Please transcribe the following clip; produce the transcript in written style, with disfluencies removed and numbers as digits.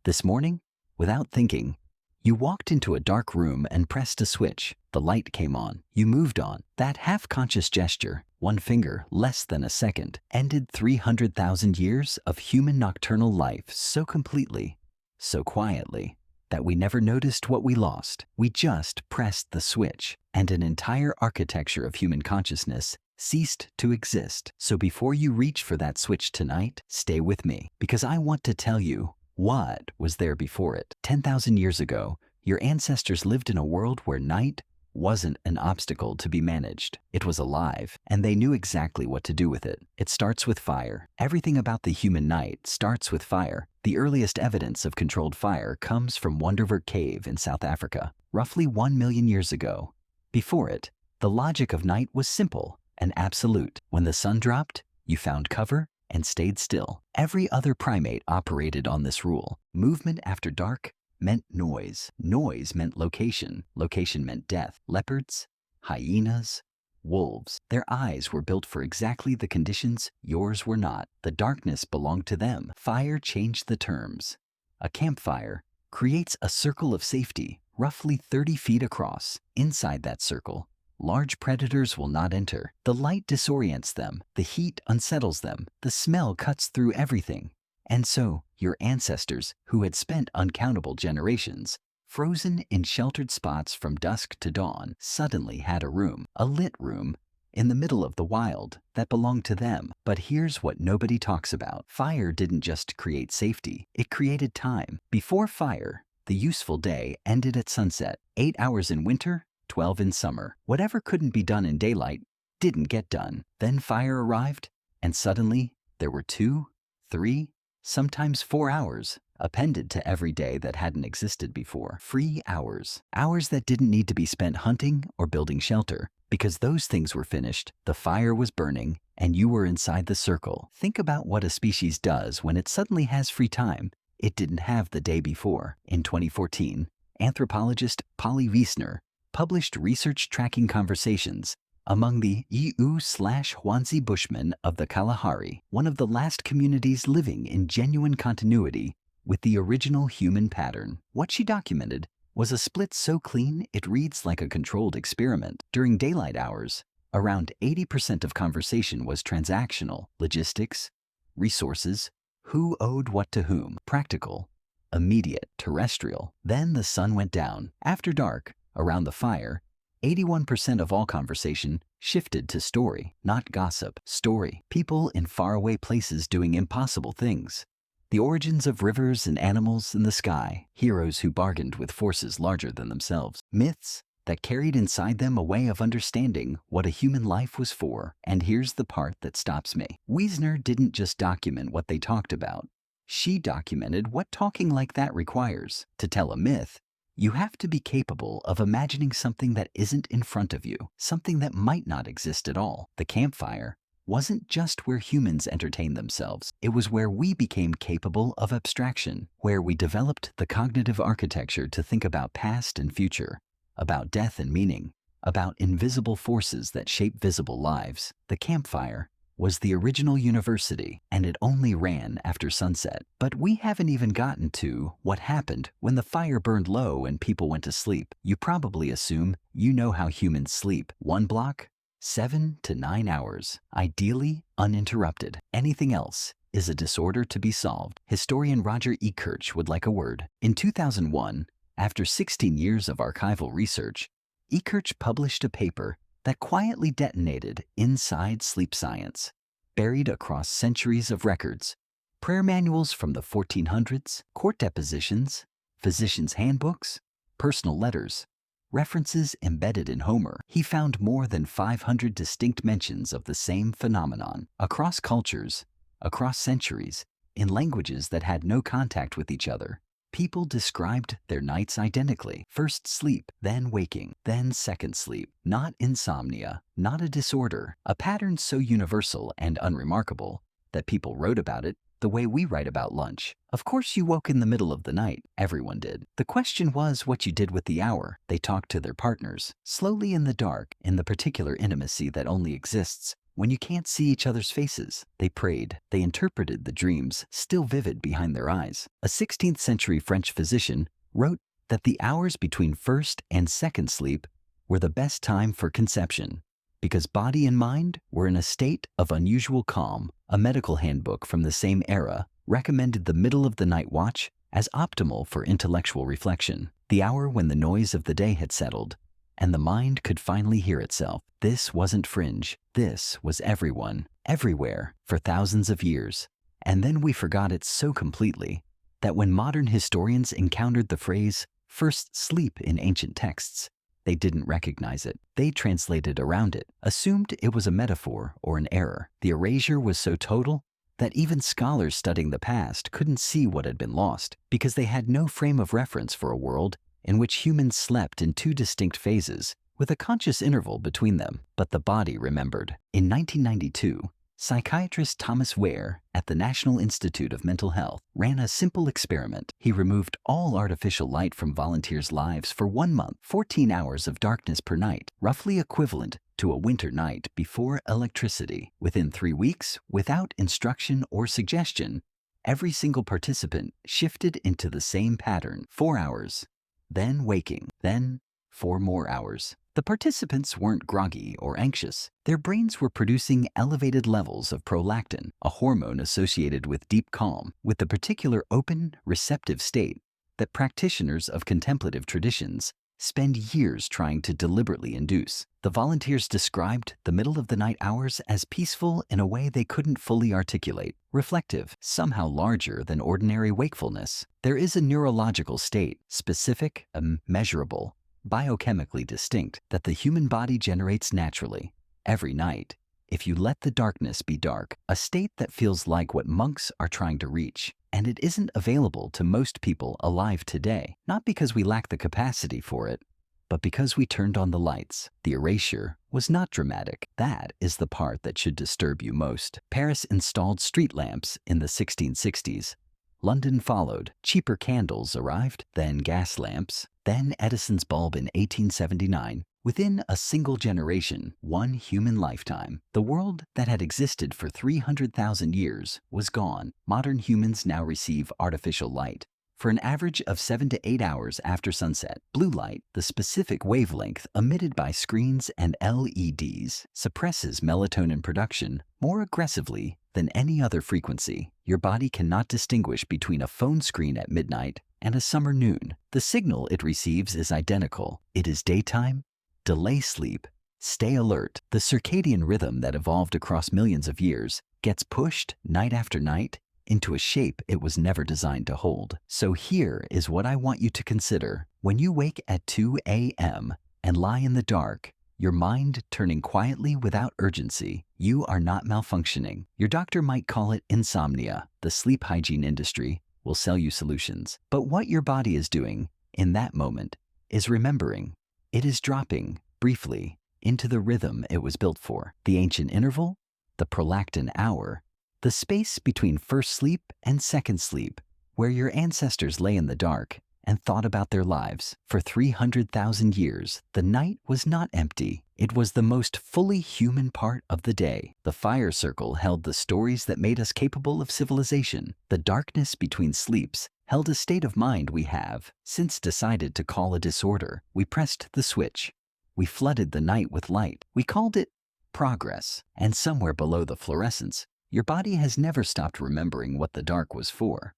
This morning, without thinking, you walked into a dark room and pressed a switch. The light came on. You moved on. That half-conscious gesture, one finger, less than a second, ended 300,000 years of human nocturnal life so completely, so quietly, that we never noticed what we lost. We just pressed the switch, and an entire architecture of human consciousness ceased to exist. So before you reach for that switch tonight, stay with me, because I want to tell you what was there before it. 10,000 years ago, your ancestors lived in a world where night wasn't an obstacle to be managed. It was alive, and they knew exactly what to do with it. It starts with fire. Everything about the human night starts with fire. The earliest evidence of controlled fire comes from Wonderwerk Cave in South Africa, roughly 1 million years ago. Before it, the logic of night was simple and absolute. When the sun dropped, you found cover and stayed still. Every other primate operated on this rule. Movement after dark meant noise. Noise meant location. Location meant death. Leopards, hyenas, wolves. Their eyes were built for exactly the conditions yours were not. The darkness belonged to them. Fire changed the terms. A campfire creates a circle of safety, roughly 30 feet across. Inside that circle, large predators will not enter. The light disorients them. The heat unsettles them. The smell cuts through everything. And so, your ancestors, who had spent uncountable generations frozen in sheltered spots from dusk to dawn, suddenly had a room, a lit room, in the middle of the wild that belonged to them. But here's what nobody talks about. Fire didn't just create safety, it created time. Before fire, the useful day ended at sunset. 8 hours in winter, 12 in summer. Whatever couldn't be done in daylight didn't get done. Then fire arrived, and suddenly there were 2, 3, sometimes 4 hours appended to every day that hadn't existed before. Free hours. Hours that didn't need to be spent hunting or building shelter, because those things were finished, the fire was burning, and you were inside the circle. Think about what a species does when it suddenly has free time it didn't have the day before. In 2014, anthropologist Polly Wiesner published research tracking conversations among the Ewe/Hwanzi Bushmen of the Kalahari, one of the last communities living in genuine continuity with the original human pattern. What she documented was a split so clean it reads like a controlled experiment. During daylight hours, around 80% of conversation was transactional, logistics, resources, who owed what to whom, practical, immediate, terrestrial. Then the sun went down. After dark, around the fire, 81% of all conversation shifted to story, not gossip. Story. People in faraway places doing impossible things. The origins of rivers and animals in the sky. Heroes who bargained with forces larger than themselves. Myths that carried inside them a way of understanding what a human life was for. And here's the part that stops me. Wiesner didn't just document what they talked about. She documented what talking like that requires. To tell a myth, you have to be capable of imagining something that isn't in front of you, something that might not exist at all. The campfire wasn't just where humans entertained themselves. It was where we became capable of abstraction, where we developed the cognitive architecture to think about past and future, about death and meaning, about invisible forces that shape visible lives. The campfire was the original university, and it only ran after sunset. But we haven't even gotten to what happened when the fire burned low and people went to sleep. You probably assume you know how humans sleep. 1 block, 7 to 9 hours, ideally uninterrupted. Anything else is a disorder to be solved. Historian Roger E. Kirch would like a word. In 2001, after 16 years of archival research, E. Kirch published a paper that quietly detonated inside sleep science, buried across centuries of records, prayer manuals from the 1400s, court depositions, physicians' handbooks, personal letters, references embedded in Homer. He found more than 500 distinct mentions of the same phenomenon, across cultures, across centuries, in languages that had no contact with each other. People described their nights identically. First sleep, then waking, then second sleep. Not insomnia, not a disorder. A pattern so universal and unremarkable that people wrote about it the way we write about lunch. Of course you woke in the middle of the night. Everyone did. The question was what you did with the hour. They talked to their partners, slowly in the dark, in the particular intimacy that only exists when you can't see each other's faces. They prayed. They interpreted the dreams still vivid behind their eyes. A 16th century French physician wrote that the hours between first and second sleep were the best time for conception because body and mind were in a state of unusual calm. A medical handbook from the same era recommended the middle of the night watch as optimal for intellectual reflection, the hour when the noise of the day had settled and the mind could finally hear itself. This wasn't fringe. This was everyone, everywhere, for thousands of years. And then we forgot it so completely that when modern historians encountered the phrase first sleep in ancient texts, they didn't recognize it. They translated around it, assumed it was a metaphor or an error. The erasure was so total that even scholars studying the past couldn't see what had been lost because they had no frame of reference for a world in which humans slept in two distinct phases with a conscious interval between them. But the body remembered. In 1992, psychiatrist Thomas Wehr at the National Institute of Mental Health ran a simple experiment. He removed all artificial light from volunteers' lives for 1 month, 14 hours of darkness per night, roughly equivalent to a winter night before electricity. Within 3 weeks, without instruction or suggestion, every single participant shifted into the same pattern: 4 hours, then waking, then 4 more hours. The participants weren't groggy or anxious. Their brains were producing elevated levels of prolactin, a hormone associated with deep calm, with the particular open, receptive state that practitioners of contemplative traditions spend years trying to deliberately induce. The volunteers described the middle of the night hours as peaceful in a way they couldn't fully articulate, reflective, somehow larger than ordinary wakefulness. There is a neurological state, specific, measurable, biochemically distinct, that the human body generates naturally, every night, if you let the darkness be dark, a state that feels like what monks are trying to reach. And it isn't available to most people alive today, not because we lack the capacity for it, but because we turned on the lights. The erasure was not dramatic. That is the part that should disturb you most. Paris installed street lamps in the 1660s. London followed. Cheaper candles arrived, then gas lamps, then Edison's bulb in 1879. Within a single generation, one human lifetime, the world that had existed for 300,000 years was gone. Modern humans now receive artificial light for an average of 7 to 8 hours after sunset. Blue light, the specific wavelength emitted by screens and LEDs, suppresses melatonin production more aggressively than any other frequency. Your body cannot distinguish between a phone screen at midnight and a summer noon. The signal it receives is identical. It is daytime. Delay sleep. Stay alert. The circadian rhythm that evolved across millions of years gets pushed night after night into a shape it was never designed to hold. So here is what I want you to consider. When you wake at 2 a.m. and lie in the dark, your mind turning quietly without urgency, you are not malfunctioning. Your doctor might call it insomnia. The sleep hygiene industry will sell you solutions. But what your body is doing in that moment is remembering. It is dropping, briefly, into the rhythm it was built for. The ancient interval, the prolactin hour, the space between first sleep and second sleep, where your ancestors lay in the dark and thought about their lives. For 300,000 years, the night was not empty. It was the most fully human part of the day. The fire circle held the stories that made us capable of civilization. The darkness between sleeps held a state of mind we have since decided to call a disorder. We pressed the switch. We flooded the night with light. We called it progress. And somewhere below the fluorescence, your body has never stopped remembering what the dark was for.